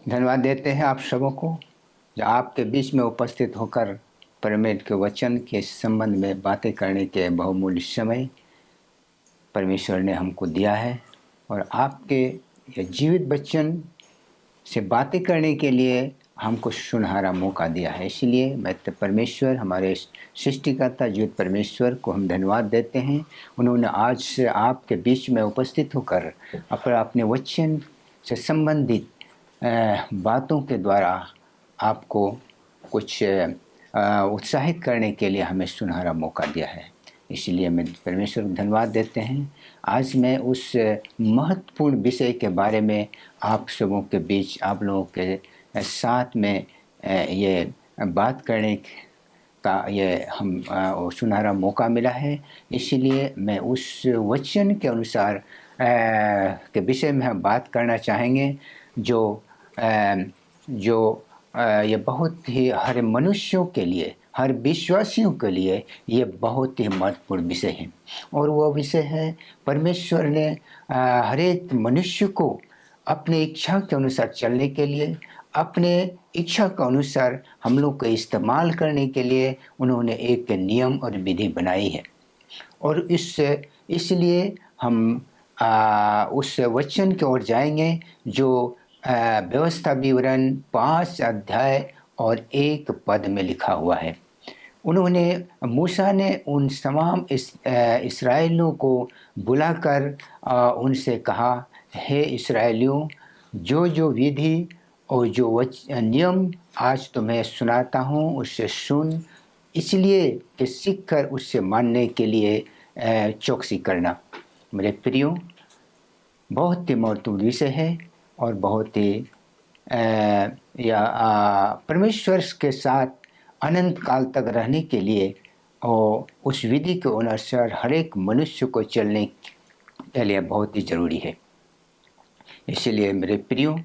धन्यवाद देते हैं आप सबों को जो आपके बीच में उपस्थित होकर परमेश्वर के वचन के संबंध में बातें करने के बहुमूल्य समय परमेश्वर ने हमको दिया है और आपके ये जीवित वचन से बातें करने के लिए हमको सुनहरा मौका दिया है। इसलिए मैं तो परमेश्वर हमारे सृष्टिकर्ता जीवित परमेश्वर को हम धन्यवाद देते हैं। उन्होंने आज से आपके बीच में उपस्थित होकर अपने वचन से संबंधित बातों के द्वारा आपको कुछ उत्साहित करने के लिए हमें सुनहरा मौका दिया है। इसलिए मैं परमेश्वर को धन्यवाद देते हैं। आज मैं उस महत्वपूर्ण विषय के बारे में आप सबों के बीच आप लोगों के साथ में ये बात करने का ये हम सुनहरा मौका मिला है। इसलिए मैं उस वचन के अनुसार के विषय में हम बात करना चाहेंगे जो ये बहुत ही हर मनुष्यों के लिए हर विश्वासियों के लिए ये बहुत ही महत्वपूर्ण विषय है। और वो विषय है परमेश्वर ने हर एक मनुष्य को अपने इच्छा के अनुसार चलने के लिए अपने इच्छा के अनुसार हम लोग को इस्तेमाल करने के लिए उन्होंने एक नियम और विधि बनाई है। और इसलिए हम उस वचन की ओर जाएंगे जो व्यवस्था विवरण 5 अध्याय और 1 पद में लिखा हुआ है। उन्होंने मूसा ने उन तमाम इस्राएलियों को बुलाकर उनसे कहा, हे इस्राएलियों, जो जो विधि और जो नियम आज तुम्हें सुनाता हूँ उससे सुन, इसलिए कि सीख कर उससे मानने के लिए चौकसी करना। मेरे प्रियो, बहुत ही महत्वपूर्ण विषय है और बहुत ही परमेश्वर के साथ अनंत काल तक रहने के लिए और उस विधि के अनुसार हर एक मनुष्य को चलने के लिए बहुत ही ज़रूरी है। इसलिए मेरे प्रियो,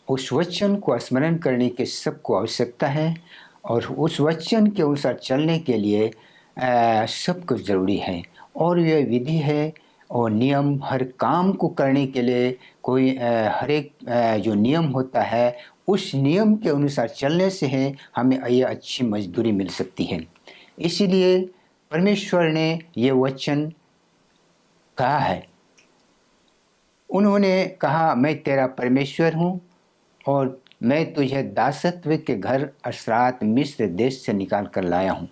उस वचन को स्मरण करने की सबको आवश्यकता है और उस वचन के अनुसार चलने के लिए सब कुछ ज़रूरी है। और यह विधि है और नियम हर काम को करने के लिए कोई हर एक जो नियम होता है उस नियम के अनुसार चलने से है हमें ये अच्छी मजदूरी मिल सकती है। इसीलिए परमेश्वर ने ये वचन कहा है। उन्होंने कहा, मैं तेरा परमेश्वर हूँ और मैं तुझे दासत्व के घर अर्थात मिस्र देश से निकाल कर लाया हूँ।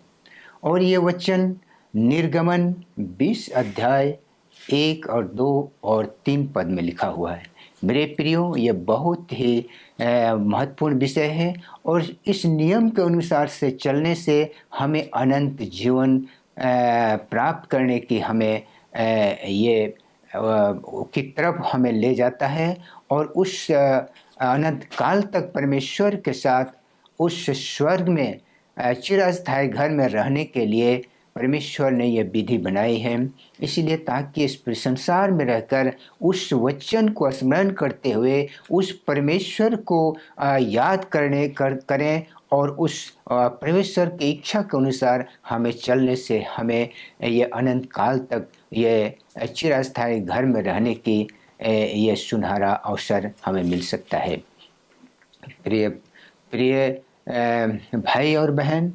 और ये वचन निर्गमन 20 अध्याय 1 और 2 और 3 पद में लिखा हुआ है। मेरे प्रियो, ये बहुत ही महत्वपूर्ण विषय है और इस नियम के अनुसार से चलने से हमें अनंत जीवन प्राप्त करने की हमें ये की तरफ हमें ले जाता है और उस अनंत काल तक परमेश्वर के साथ उस स्वर्ग में चिरस्थायी घर में रहने के लिए परमेश्वर ने यह विधि बनाई है। इसलिए ताकि इस संसार में रहकर उस वचन को स्मरण करते हुए उस परमेश्वर को याद करें और उस परमेश्वर की इच्छा के अनुसार हमें चलने से हमें ये अनंत काल तक ये चिरस्थायी घर में रहने की ये सुनहरा अवसर हमें मिल सकता है। प्रिय प्रिय भाई और बहन,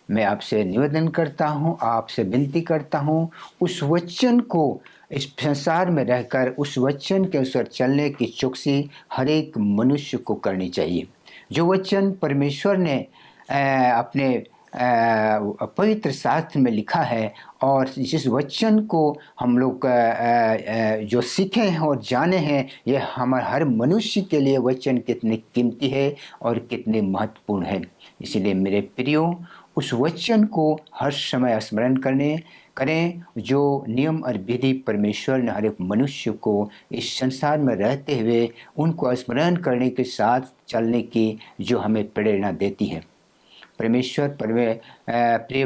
मैं आपसे निवेदन करता हूँ, आपसे विनती करता हूँ, उस वचन को इस संसार में रहकर उस वचन के अनुसार चलने की चौकसी हर एक मनुष्य को करनी चाहिए। जो वचन परमेश्वर ने अपने पवित्र शास्त्र में लिखा है और जिस वचन को हम लोग जो सीखे हैं और जाने हैं, ये हमारे हर मनुष्य के लिए वचन कितनी कीमती है और कितनी महत्वपूर्ण है। इसलिए मेरे प्रियो, उस वचन को हर समय स्मरण करें जो नियम और विधि परमेश्वर ने हर एक मनुष्य को इस संसार में रहते हुए उनको स्मरण करने के साथ चलने की जो हमें प्रेरणा देती है। परमेश्वर प्रिय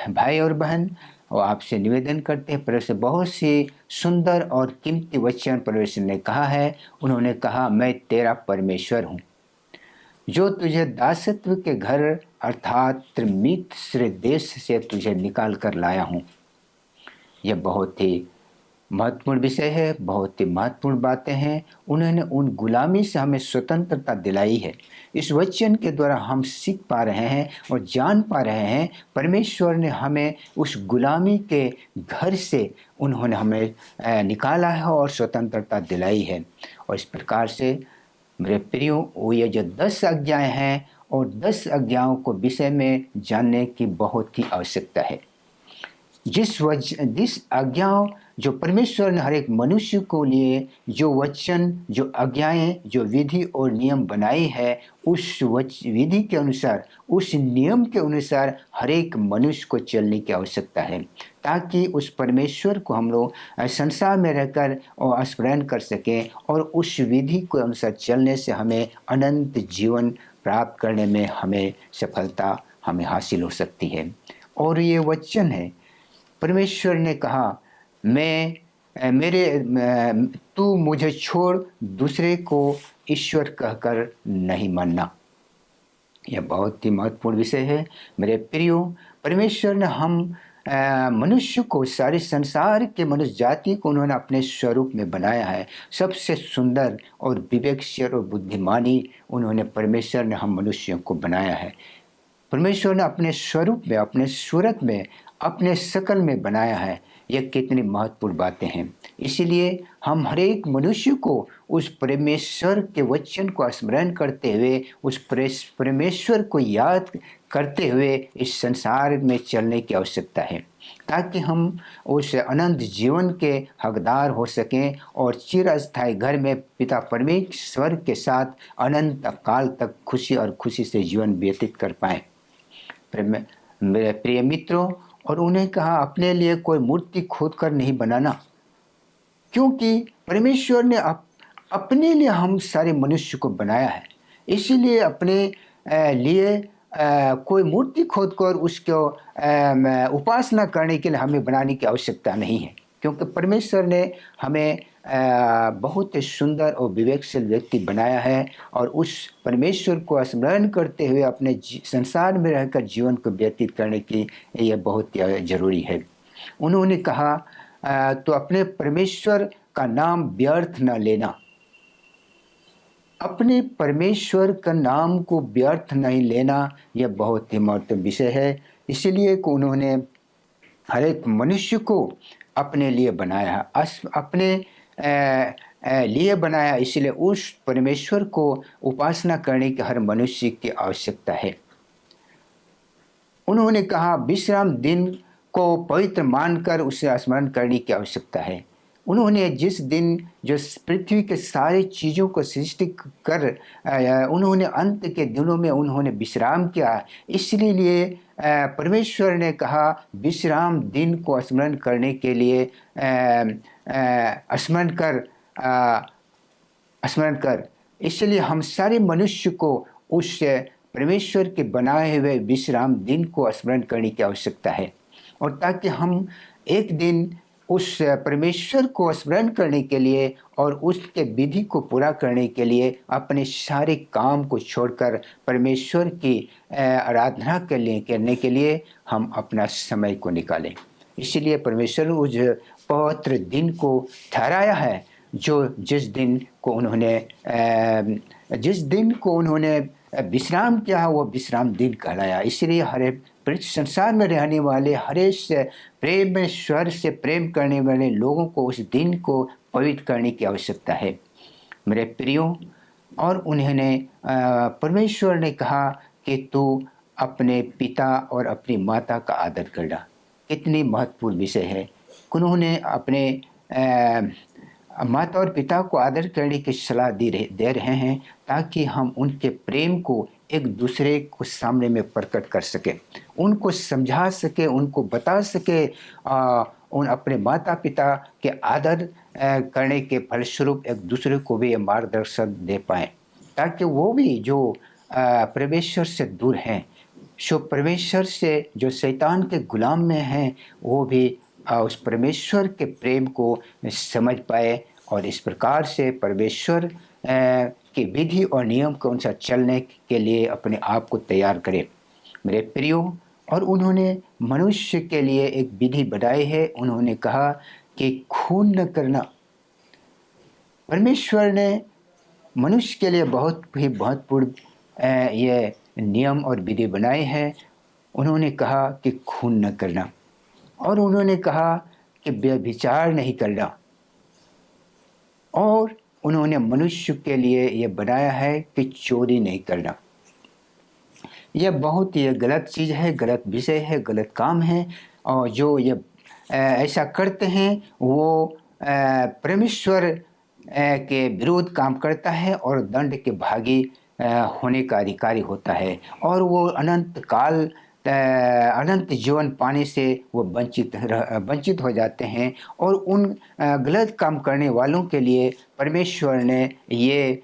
भाई और बहन, और आपसे निवेदन करते हैं, परमेश्वर बहुत सी सुंदर और कीमती वचन परमेश्वर ने कहा है। उन्होंने कहा, मैं तेरा परमेश्वर हूँ जो तुझे दासत्व के घर अर्थात मिस्र देश से तुझे निकाल कर लाया हूँ। यह बहुत ही महत्वपूर्ण विषय है, बहुत ही महत्वपूर्ण बातें हैं। उन्होंने उन गुलामी से हमें स्वतंत्रता दिलाई है। इस वचन के द्वारा हम सीख पा रहे हैं और जान पा रहे हैं परमेश्वर ने हमें उस गुलामी के घर से उन्होंने हमें निकाला है और स्वतंत्रता दिलाई है। और इस प्रकार से मेरे प्रियो, वो ये जो 10 आज्ञाएं हैं और 10 आज्ञाओं को विषय में जानने की बहुत ही आवश्यकता है। जिस आज्ञाओं जो परमेश्वर ने हर एक मनुष्य को लिए जो वचन, जो आज्ञाएं, जो विधि और नियम बनाई है, उस विधि के अनुसार, उस नियम के अनुसार हर एक मनुष्य को चलने की आवश्यकता है, ताकि उस परमेश्वर को हम लोग संसार में रहकर और स्मरण कर सकें और उस विधि के अनुसार चलने से हमें अनंत जीवन प्राप्त करने में हमें सफलता हमें हासिल हो सकती है। और ये वचन है, परमेश्वर ने कहा, मैं तू मुझे छोड़ दूसरे को ईश्वर कहकर नहीं मानना। यह बहुत ही महत्वपूर्ण विषय है मेरे प्रियो। परमेश्वर ने हम मनुष्य को, सारे संसार के मनुष्य जाति को उन्होंने अपने स्वरूप में बनाया है। सबसे सुंदर और विवेकशील और बुद्धिमानी उन्होंने परमेश्वर ने हम मनुष्यों को बनाया है। परमेश्वर ने अपने स्वरूप में, अपने सूरत में, अपने शकल में बनाया है। ये कितनी महत्वपूर्ण बातें हैं। इसीलिए हम हर एक मनुष्य को उस परमेश्वर के वचन को स्मरण करते हुए, उस परमेश्वर को याद करते हुए इस संसार में चलने की आवश्यकता है, ताकि हम उस अनंत जीवन के हकदार हो सकें और चिरस्थायी घर में पिता परमेश्वर के साथ अनंत काल तक खुशी से जीवन व्यतीत कर पाएं। मेरे प्रिय मित्रों, और उन्हें कहा, अपने लिए कोई मूर्ति खोद कर नहीं बनाना, क्योंकि परमेश्वर ने अपने लिए हम सारे मनुष्य को बनाया है। इसीलिए अपने लिए कोई मूर्ति खोद कर उसको उपासना करने के लिए हमें बनाने की आवश्यकता नहीं है, क्योंकि परमेश्वर ने हमें बहुत ही सुंदर और विवेकशील व्यक्ति बनाया है और उस परमेश्वर को स्मरण करते हुए अपने संसार में रहकर जीवन को व्यतीत करने की यह बहुत जरूरी है। उन्होंने कहा, तो अपने परमेश्वर का नाम व्यर्थ न लेना। अपने परमेश्वर का नाम को व्यर्थ नहीं लेना, यह बहुत ही महत्वपूर्ण विषय है। इसीलिए कि उन्होंने हर एक मनुष्य को अपने लिए बनाया, अपने लिए बनाया। इसलिए उस परमेश्वर को उपासना करने की हर मनुष्य की आवश्यकता है। उन्होंने कहा, विश्राम दिन को पवित्र मानकर उसे स्मरण करने की आवश्यकता है। उन्होंने जिस दिन जो पृथ्वी के सारी चीज़ों को सृष्टि कर उन्होंने अंत के दिनों में उन्होंने विश्राम किया। इसलिए परमेश्वर ने कहा, विश्राम दिन को स्मरण करने के लिए स्मरण कर। इसलिए हम सारे मनुष्य को उस परमेश्वर के बनाए हुए विश्राम दिन को स्मरण करने की आवश्यकता है, और ताकि हम एक दिन उस परमेश्वर को स्मरण करने के लिए और उसके विधि को पूरा करने के लिए अपने सारे काम को छोड़कर परमेश्वर की आराधना करने के लिए हम अपना समय को निकालें। इसलिए परमेश्वर ने उस पवित्र दिन को ठहराया है, जिस दिन को उन्होंने विश्राम किया, वो विश्राम दिन कहलाया। इसलिए हर संसार में रहने वाले प्रेमेश्वर से प्रेम करने वाले लोगों को उस दिन को पवित्र करने की आवश्यकता है मेरे प्रियो। और उन्होंने परमेश्वर ने कहा कि तू अपने पिता और अपनी माता का आदर करना। कितनी महत्वपूर्ण विषय है। उन्होंने अपने माता और पिता को आदर करने की सलाह दे रहे हैं, ताकि हम उनके प्रेम को एक दूसरे को सामने में प्रकट कर सके, उनको समझा सके, उनको बता सके, उन अपने माता पिता के आदर करने के फलस्वरूप एक दूसरे को भी मार्गदर्शन दे पाएँ, ताकि वो भी जो परमेश्वर से दूर हैं, जो परमेश्वर से, जो शैतान के गुलाम में हैं, वो भी उस परमेश्वर के प्रेम को समझ पाए और इस प्रकार से परमेश्वर की विधि और नियम के अनुसार चलने के लिए अपने आप को तैयार करें मेरे प्रियो। और उन्होंने मनुष्य के लिए एक विधि बनाई है। उन्होंने कहा कि खून न करना। परमेश्वर ने मनुष्य के लिए बहुत ही महत्वपूर्ण ये नियम और विधि बनाए हैं। उन्होंने कहा कि खून न करना, और उन्होंने कहा कि व्यभिचार नहीं करना, और उन्होंने मनुष्य के लिए ये बनाया है कि चोरी नहीं करना। यह बहुत ही गलत चीज़ है, गलत विषय है, गलत काम है। और जो ये ऐसा करते हैं वो परमेश्वर के विरोध काम करता है और दंड के भागी होने का अधिकारी होता है, और वो अनंत काल अनंत जीवन पाने से वो वंचित हो जाते हैं। और उन गलत काम करने वालों के लिए परमेश्वर ने ये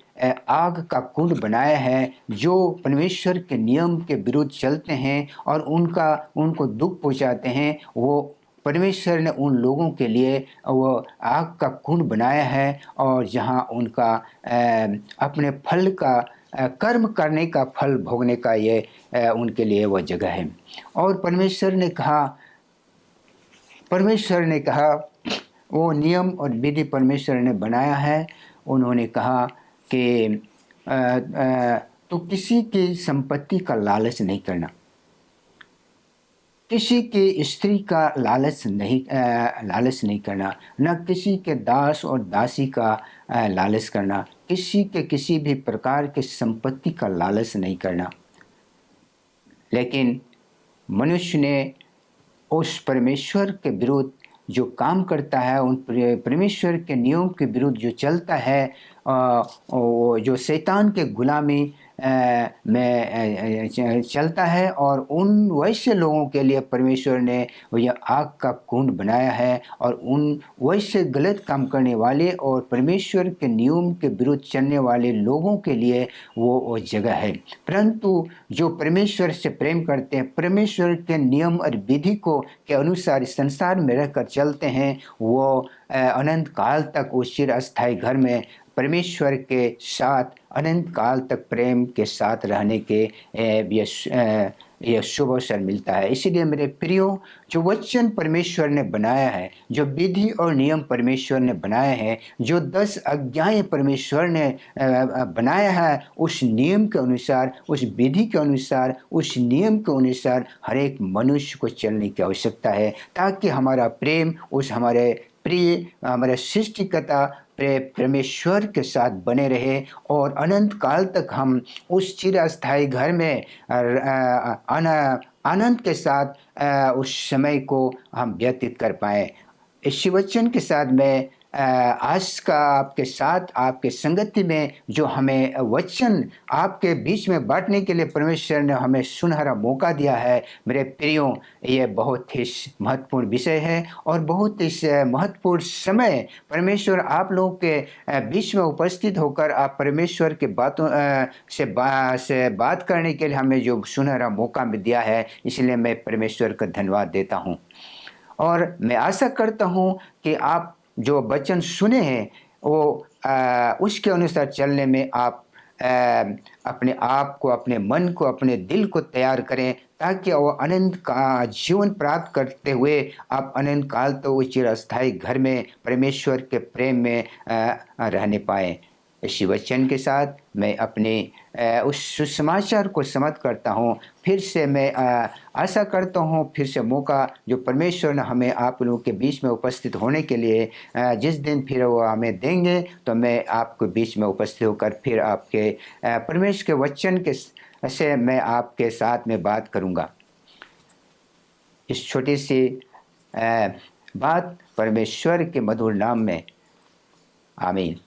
आग का कुंड बनाया है। जो परमेश्वर के नियम के विरुद्ध चलते हैं और उनको दुख पहुंचाते हैं, वो परमेश्वर ने उन लोगों के लिए वो आग का कुंड बनाया है, और जहाँ उनका अपने फल का कर्म करने का फल भोगने का ये उनके लिए वो जगह है। और परमेश्वर ने कहा वो नियम और विधि परमेश्वर ने बनाया है। उन्होंने कहा कि तो किसी की संपत्ति का लालच नहीं करना, किसी की स्त्री का लालच नहीं करना, न किसी के दास और दासी का लालच करना, किसी के किसी भी प्रकार के संपत्ति का लालच नहीं करना। लेकिन मनुष्य ने उस परमेश्वर के विरुद्ध जो काम करता है, उन परमेश्वर के नियम के विरुद्ध जो चलता है, जो शैतान के गुलामी में चलता है, और उन वैसे लोगों के लिए परमेश्वर ने यह आग का कुंड बनाया है। और उन वैसे गलत काम करने वाले और परमेश्वर के नियम के विरुद्ध चलने वाले लोगों के लिए वो जगह है। परंतु जो परमेश्वर से प्रेम करते हैं, परमेश्वर के नियम और विधि को के अनुसार इस संसार में रहकर चलते हैं, वो अनंत काल तक उस चिर अस्थायी घर में परमेश्वर के साथ अनंत काल तक प्रेम के साथ रहने के यह शुभ अवसर मिलता है। इसीलिए मेरे प्रियो, जो वचन परमेश्वर ने बनाया है, जो विधि और नियम परमेश्वर ने बनाए हैं, जो 10 आज्ञाएं परमेश्वर ने बनाया है, उस नियम के अनुसार, उस विधि के अनुसार, उस नियम के अनुसार हर एक मनुष्य को चलने की आवश्यकता है, ताकि हमारा प्रेम उस हमारे प्रिय हमारे सृष्टिकर्ता परमेश्वर के साथ बने रहे, और अनंत काल तक हम उस चिरस्थायी घर में आनंद के साथ उस समय को हम व्यतीत कर पाए। इस वचन के साथ मैं आज का आपके साथ आपके संगति में जो हमें वचन आपके बीच में बांटने के लिए परमेश्वर ने हमें सुनहरा मौका दिया है, मेरे प्रियो, ये बहुत ही महत्वपूर्ण विषय है और बहुत ही महत्वपूर्ण समय परमेश्वर आप लोगों के बीच में उपस्थित होकर आप परमेश्वर के बातों से बात करने के लिए हमें जो सुनहरा मौका दिया है, इसलिए मैं परमेश्वर का धन्यवाद देता हूँ। और मैं आशा करता हूँ कि आप जो वचन सुने हैं वो उसके अनुसार चलने में आप अपने आप को, अपने मन को, अपने दिल को तैयार करें, ताकि वो अनंत का जीवन प्राप्त करते हुए आप अनंत काल तो उस चिरस्थायी घर में परमेश्वर के प्रेम में रहने पाएँ। इसी वचन के साथ मैं अपने उस सुसमाचार को समाप्त करता हूँ। फिर से मैं आशा करता हूँ फिर से मौका जो परमेश्वर ने हमें आप लोगों के बीच में उपस्थित होने के लिए जिस दिन फिर वो हमें देंगे, तो मैं आपके बीच में उपस्थित होकर फिर आपके परमेश्वर के वचन के से मैं आपके साथ में बात करूँगा। इस छोटी सी बात परमेश्वर के मधुर नाम में, आमीन।